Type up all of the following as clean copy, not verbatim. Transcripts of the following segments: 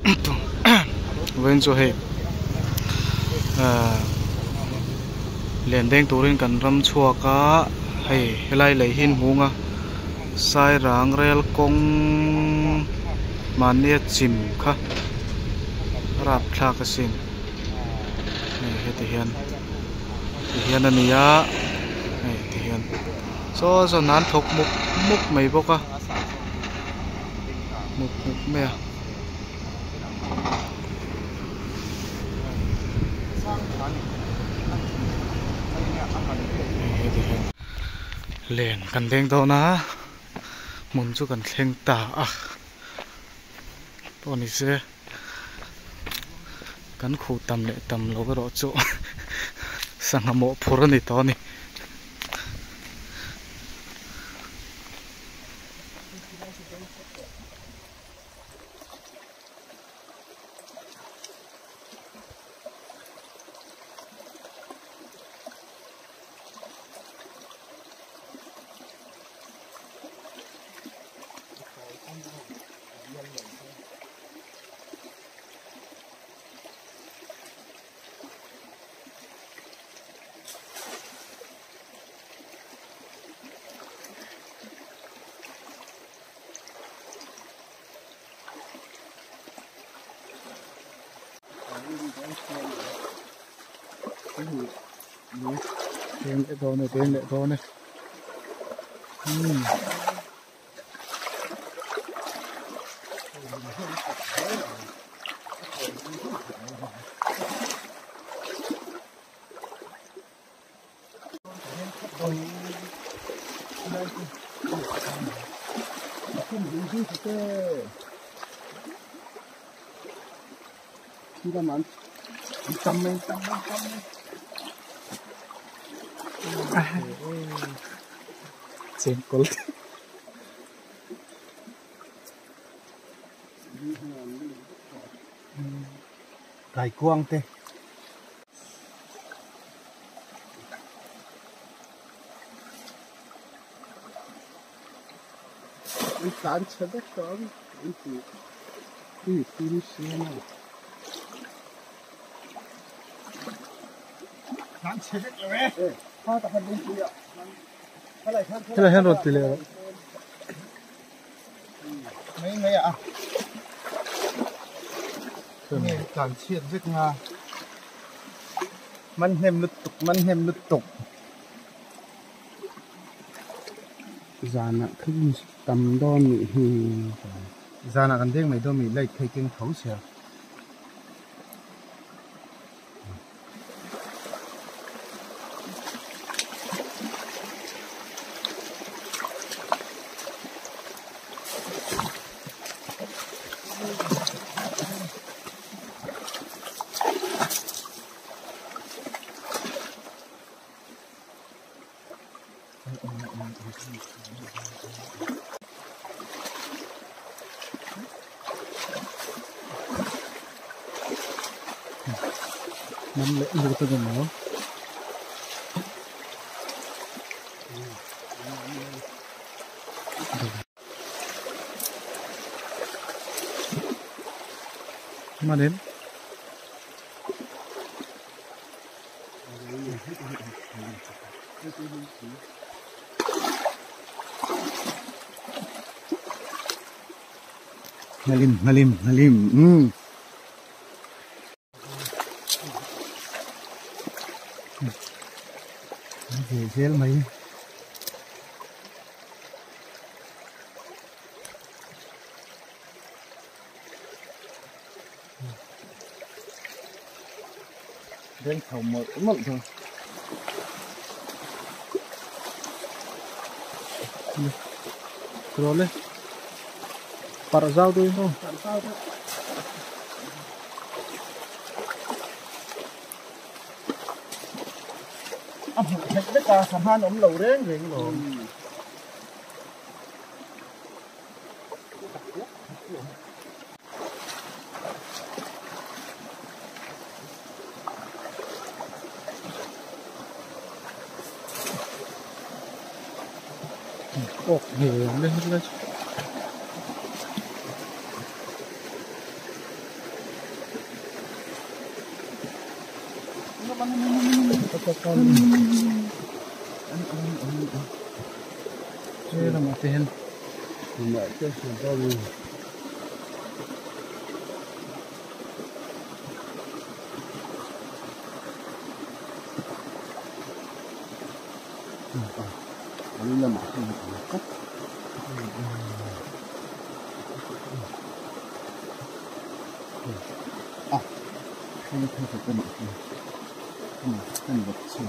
wen cho he len deng turin kan ram chua ka hei helai lei hin hunga sai rang rel kong mania chim kha rap thla ka sin he ti hian ania hei ti hian so nan thok muk mai boka muk me len kan deng do na mun chu kan thleng ta to ni se kan khu tam le tam lo ga ro chu sangamo phur ni to ni tên để to này xem có cài quang thế cái cán chân đất đó cái tin xem nào cán chân đất rồi hoa tập hành đi ạ cái này hết rồi tỷ lệ mấy ạ nghe cản chiết rất ngaมันhem lứt tục giànขึ้นตำด้อนนี่giànกันเด้งไม่ด้อนมีไล่เทกิ้งเขาเสียน้ำเละอยู่ตัวเดียวมาเด่นมาลิมGhê mày đến thầu một mặn thôi rồi lên para dao thôi không tất cả sắm han ống lầu đấy người rồi ồ nhiều lên Đây là một tên. Ini là một cái cốc. À, không phải cái này. Cái vật gì?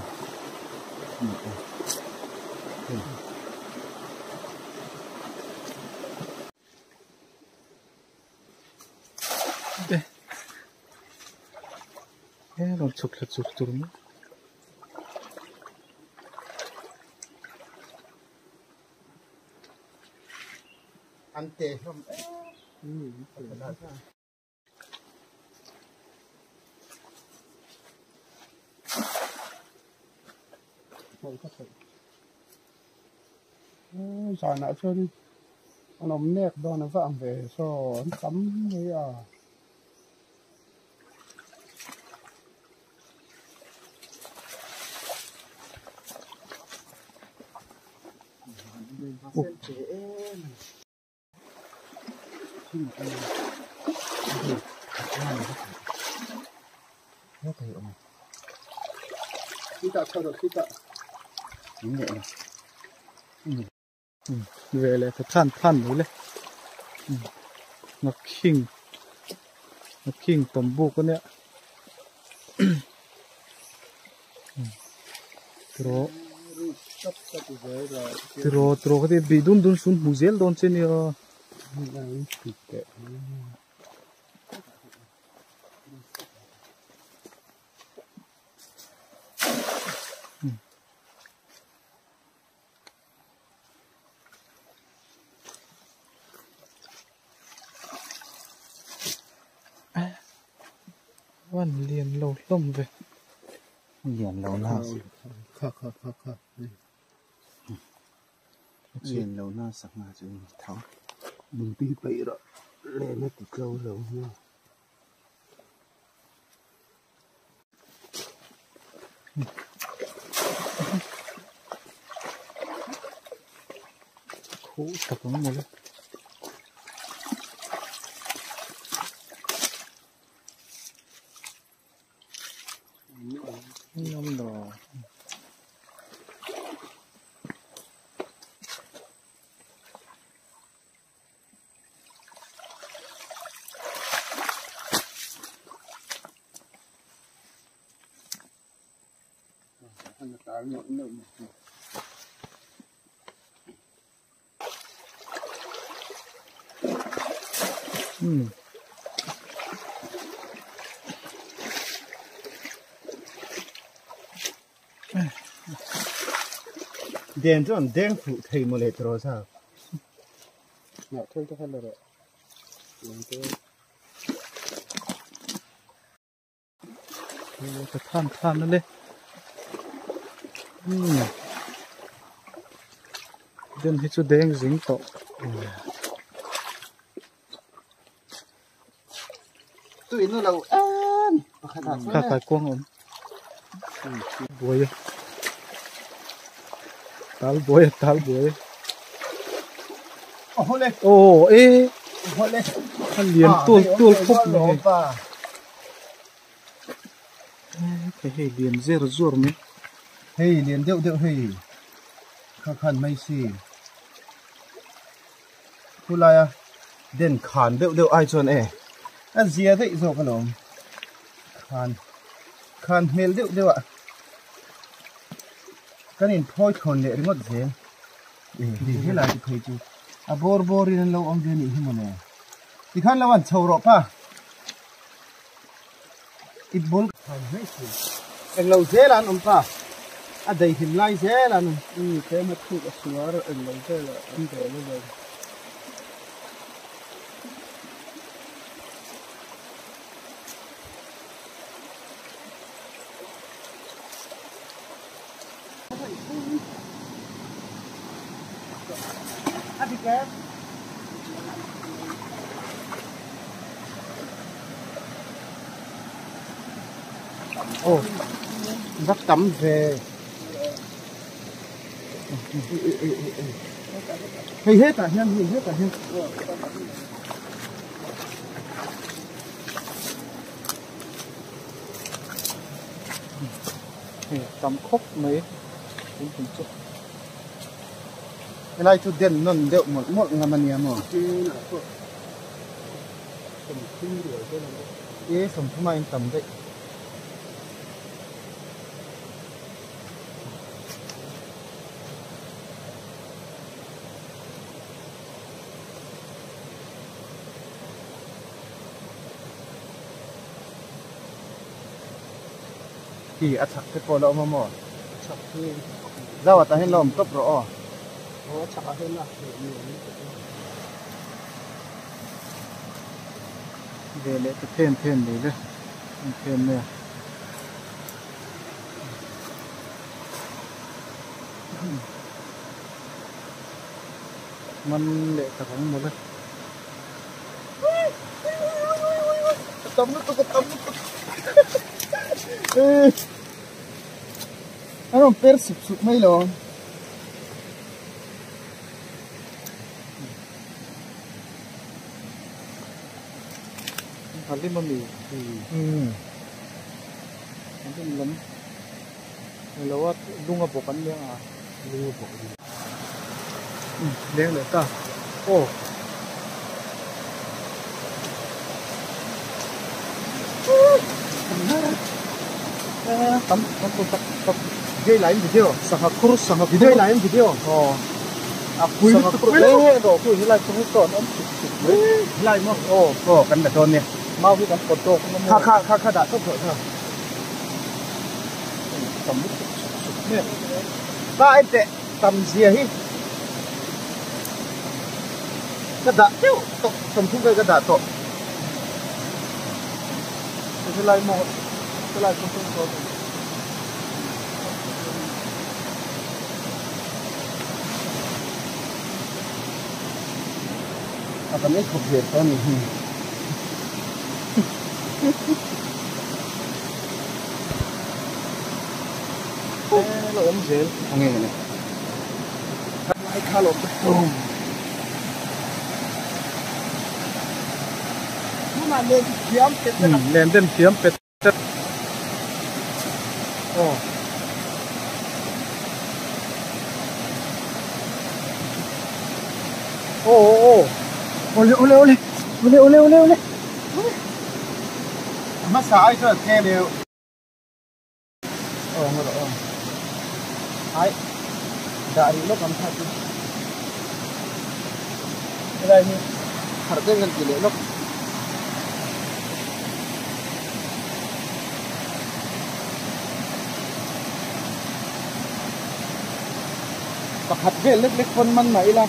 Đây. Nó chụp nữa. Ante không? Giờ nào cho đi, nó nét đó nó vàng về so tắm với à. Kita cho kita. Đúng vậy này. Về lại phải than nữa lên. Nó kinh tầm buộc con nè. Tro cái bị đun xuống muzel đun trên nữa. Văn liền lầu lông về. Liền lầu nào? Khắc. Liền lầu nào sắc mà chứ tháo. Đừng tí bậy đó. Lên nó thì câu lầu nha. Khổ tập lắm một lúc. Năm đỏ. Đen tròn đen phụ thầy một lệ rồi sao? Nhạo thôi cho hết rồi. Phải than nó lên. Đen hết chỗ đen dính tổ. Tụi nó lâu Khá phải quăng ổn. Bùi tal bùi. Ồ ê liền tuôn khúc này. Cái hệ liền dễ rồi mấy. Hey liền điệu hey. Khăn mấy xì. Cô lại à? Đền khán điệu ai chọn anh dìa đấy rồi con ông. Khăn mel điệu ạ. Cái này thôi thôn lệ ngọt dễ. Đi thế là thì thấy chứ. À bor đi lâu ông dễ nhỉ mà nè. Thì khăn là bạn chầu rọ pa. Ít bốn khăn mấy xì. Anh lâu dễ là ông pa. À đây thì lại dễ là Cái mà thu ở xóa rồi anh lấy cái là anh để nó rồi. Đi kém. Ồ, vắt tắm về hay hết cả hen hay hết cả hen tắm khóc mấy cũng không chút cái này chút tiền nó đều một là mình nhầm rồi 예, 선풍만 담대. 이 아착 cái lỗ mà mỏ. chắc thì Rau ta hết lòm cấp rõ. chắc hơn là về lại cái thêm đấy đây thêm này mình để tập hướng một đây Tắm nó tôi tắm. Ano per sụp mấy lò. hạt lên mì hạt lên lắm lâu á đúng là bộ cánh đen à đúng là bộ đen được ta ô tắm Gây lại video. sang học Video lại video. Cùi nó tụt đấy rồi cùi lại không còn ấm Lại mà. Cần đặt đòn nè. mau cái cắn cột trộn nó Kha đã tốt rồi thôi. tầm nè Ba em tệ tầm gì hi. Cái đã tiêu tụ tầm không cái đã tụ. cái lại một cái lại không còn Tầm ấy thuộc về con này. nó ấm dễ Nghe này. hay khá lộn Nhưng mà lên kiếm cái lên đến kiếm pet ồ Ole. Mà sai cho nghe đều. ngon rồi Ai. Đã đi lúc làm sao chứ. cái này thì Thật cái ngân chỉ lệ lúc. Bạc hạt về lết phân man mấy là.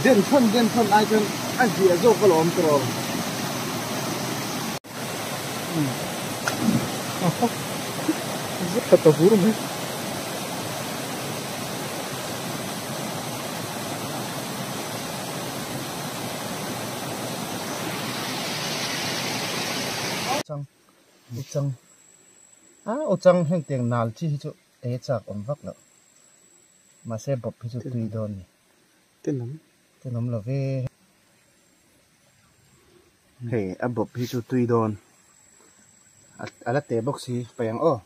Điện phân ai chân anh gì ở dâu có lộn rồi. rất là tao vui rồi Uchang uchang heng tiang nal chi hi chu te chak om vak lo ma se bop hi chu tui don ni tên lắm lo ve he a bop hi chu tui don ala te box hi payang o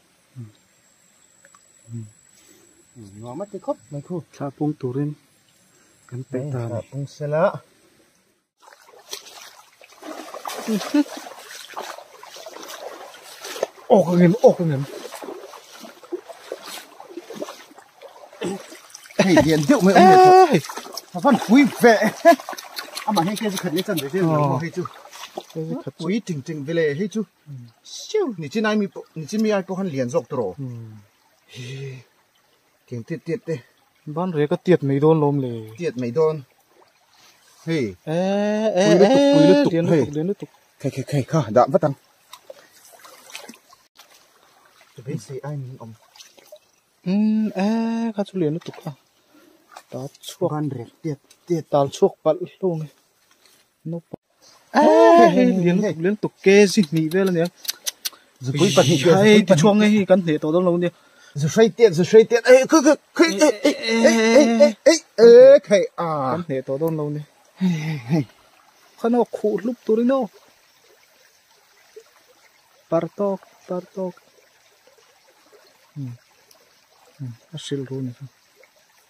ngó mắt cái khóc mày khu cha pung turin kan pe ta pung sela cái ngem hey điện điệu mày ông mệt thật văn quý vệ mà hay kia khẩn lên chân để xem nó hay chưa quý chỉnh về lệ hay chưa siêu nị chi mi ai po han liền dọc tro tiếng tiệt đấy ban rễ có tiệt mấy đôn lôm lề tiệt mấy đôn hey cùi lứt tục khay đã vắt tăng bây giờ ai mình ông cái chú liền nó tục à tao chuộc gan rệt tiệt tao chuộc bận luôn nó liên tục kê gì nhỉ về là nhỉ rồi cuối bật nhị hay thì chuông ấy cắn thể tổ đông lâu đi rồi xoay tiện ấy cứ cái à cắn thể tổ đông lâu đi khăn nó khụ lúc tôi nó partok asil luôn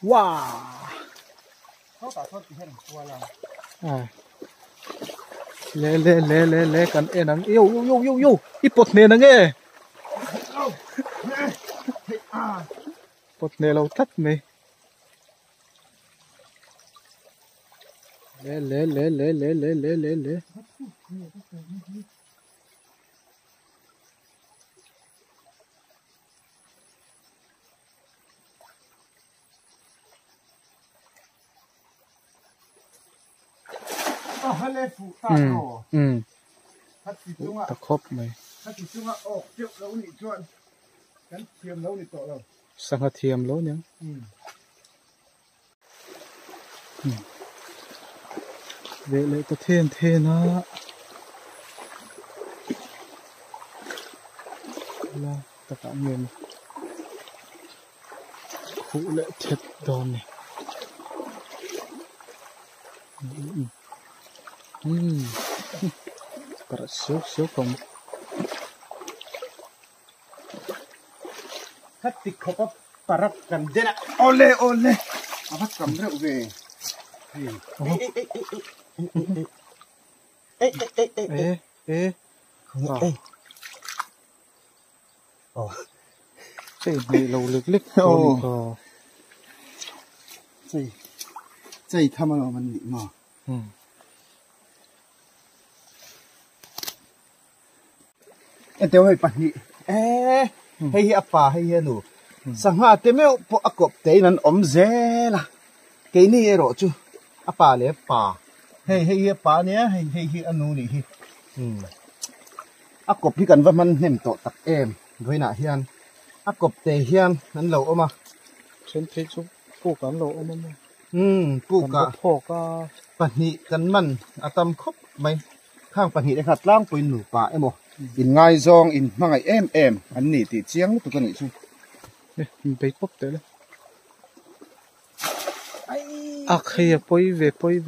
wow à le kan enang yo ipot ne nang e pot ne lo thắt me le hale phụ ta rồi thắt thì chúng ta khóc mày thắt thì chúng trước lâu nị chọn cắn thiềm lâu nị tội rồi sang hạt thiềm lâu nhá về lại ta thiên á là ta cảm nhận khủ lệ thiệt đòn này para siêu không thắt thì không parak cầm thế nào ole bắt cầm rượu về cái này lâu lực đây tham ăn mình bị mà em tiêu hơi bẩn nhị hay hi apa hay hi nu sang ha te meu po akop te nan om ze la cái này rồi chứ apa le pa hay hi pa nia hay hi anu ni hi akop hi kan va man nem to tak em với na hian akop te hian nan lo oma trên thế chú phụ cán lộ ông pu ka phô ka bẩn nhị kan man atam khop mai khang bẩn nhị để khát lang pui nu pa emo in ngai zong in mangai em an ni ti chiang tu kan ni chu mình bay bốc tới đây à khi à poi về poi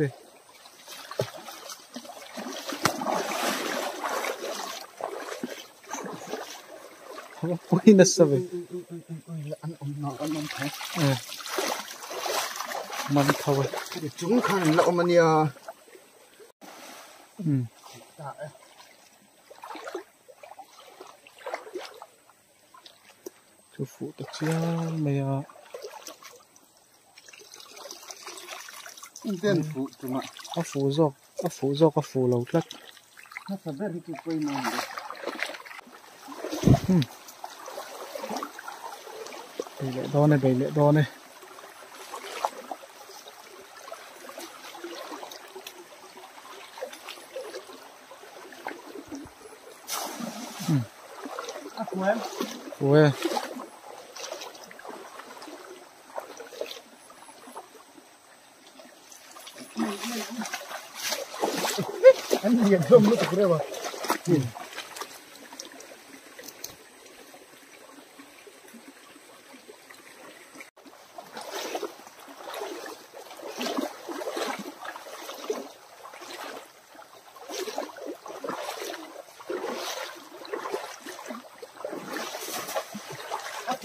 nó sao vậy ăn ông thái mình thôi chúng khăn lậu mà nia chú phụ được chưa mày à tên phụ chúng ạ à phụ lâu lắm nó phải biết cái quay mà bày lệ đo này ủa anh nhìn không lúc đấy mà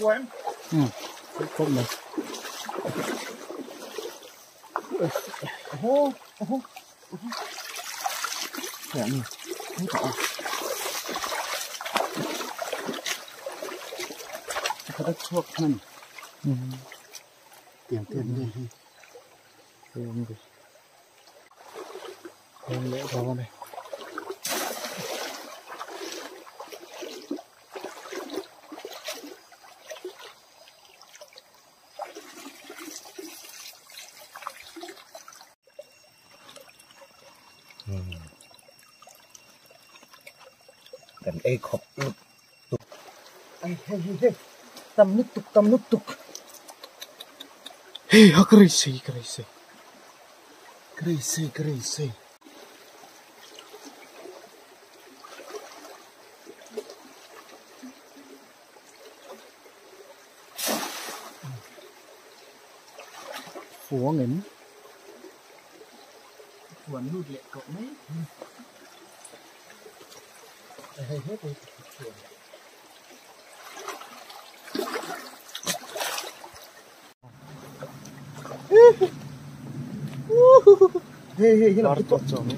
của em không này dạ nhỉ không có có đất thuốc hơn tiền đi tiền đi tiền lệ đó này gần đây khóc lục tục hey tâm nút tục hey crazy của nghỉnh Quần lụt lệ cậu mấy. Hay hết rồi. Hey, Bắt tốt chồng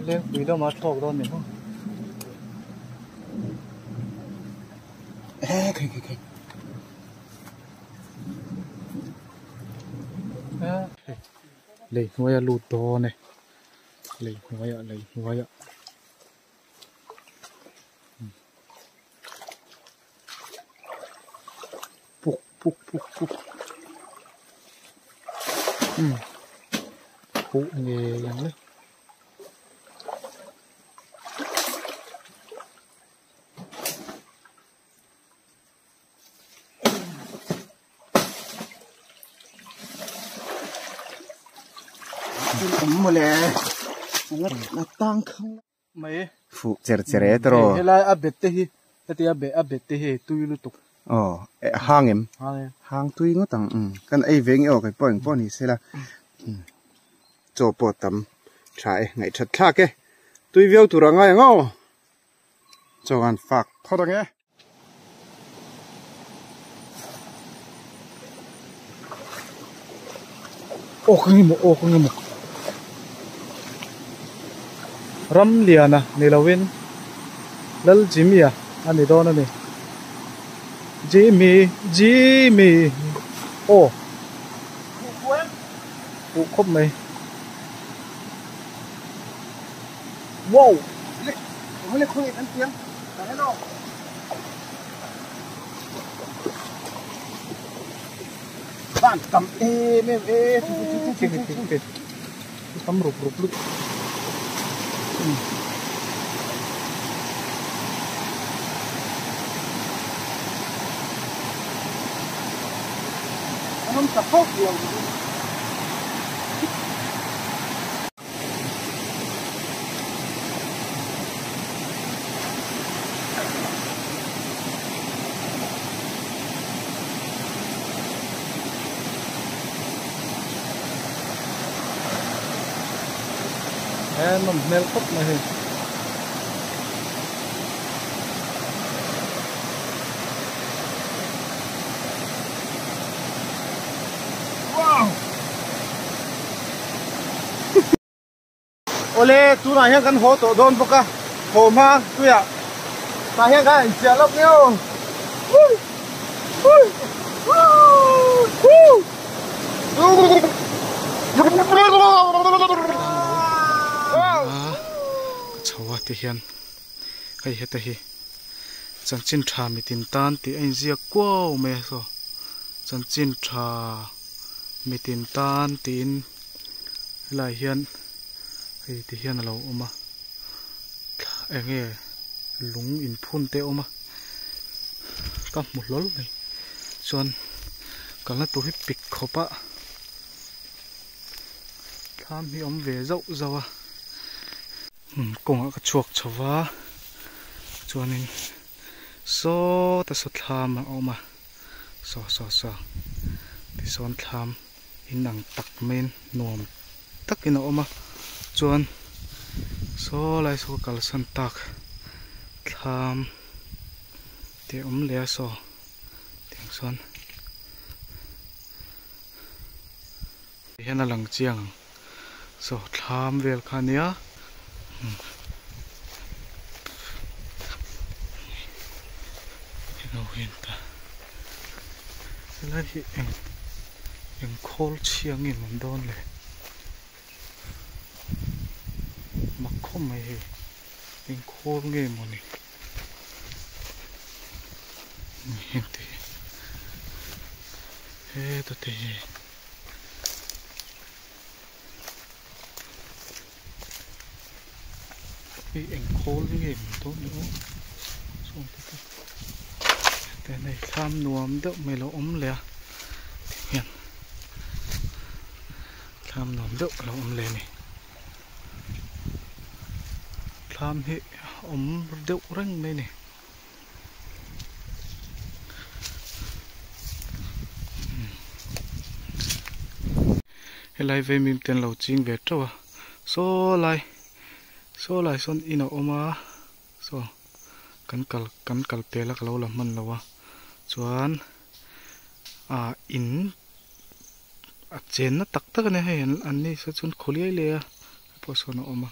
lên quý đâu mà thọc đâu nữa. Khay. Lấy nuôi lụt to này, lấy nuôi Puk. Phụ nghềយ៉ាងនេះ một lẽ nó tăng không mấy phụ chè rồi cái là abet hi cái abet hi tui lu tục hang em hang tui ngó tăng cái ấy về nghe cái bọn này sẽ là cho bộ tầm trái ngày thật khác cái tui viêu tụi ngay ngó cho ăn phạc khó đó nghe ô không nghe một ram liền à nilawin lal Jimmy à anh đi đâu nè Jimmy ô phụ khóc mày wow không lên khơi ăn tiếng hello bạn cầm em cầm rụp lúc không tập tốt nhiều nó mel khóc này Ole tu na hian kan ho to don boka ho ma tu ya ta hian kan sia lok neo chawa ti hian hei heta hi chanchin tha mi tin tan ti ein zia kwaw me so chanchin tha mi tin tan tin lai hian hei ti hian alo oma enge lung in phun te oma ka mu lol nei chuan kalna tu hi pik khopa tham hi om ve zau zawa konga ka chuak chawa chuanin so ta so thlam oma so ti son thlam inang tak men nuam takina oma chuan so lai so kal san tak thlam te le so teng son hian a lang chiang so thlam vel khania no hinta la hi em khol chiang in man don le mặc khom mai hi em khol nge moni hente he to te em khol nge man don nữa xong thế này tham nuông đỡ mày lo lẹ hiện tham nuông đỡ lo lẹ này tham hi đỡ răng đây này helai ve mim ten lo ching ve trawa so lai son ina oma so kan kal pela ka lo lam man lawa chuan in a chen na tak tak ne he an ni sa chun kholiai le a po so na oma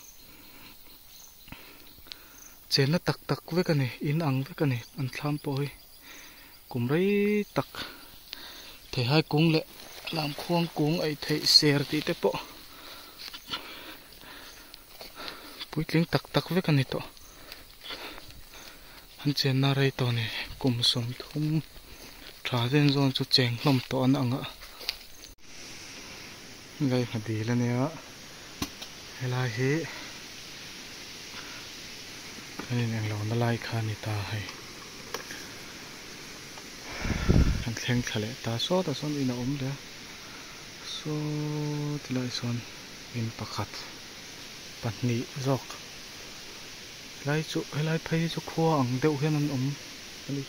chen na tak ve ka ni in ang ve ka ni an thlam po hi kumrei tak the hai kung le lam khuang kung ai thei ser ti te po puitling tak ve ka ni to han chen na rei to ni kum som thum tha den zon chu cheng hlom to an anga gai hadi la ne a helai hi ani nang lo na lai kha ni ta hai an thleng thale ta so ta son ina le so tilai son in pakhat pahnih zawk lai chu helai phei chu khuwa ang deuh hian an ani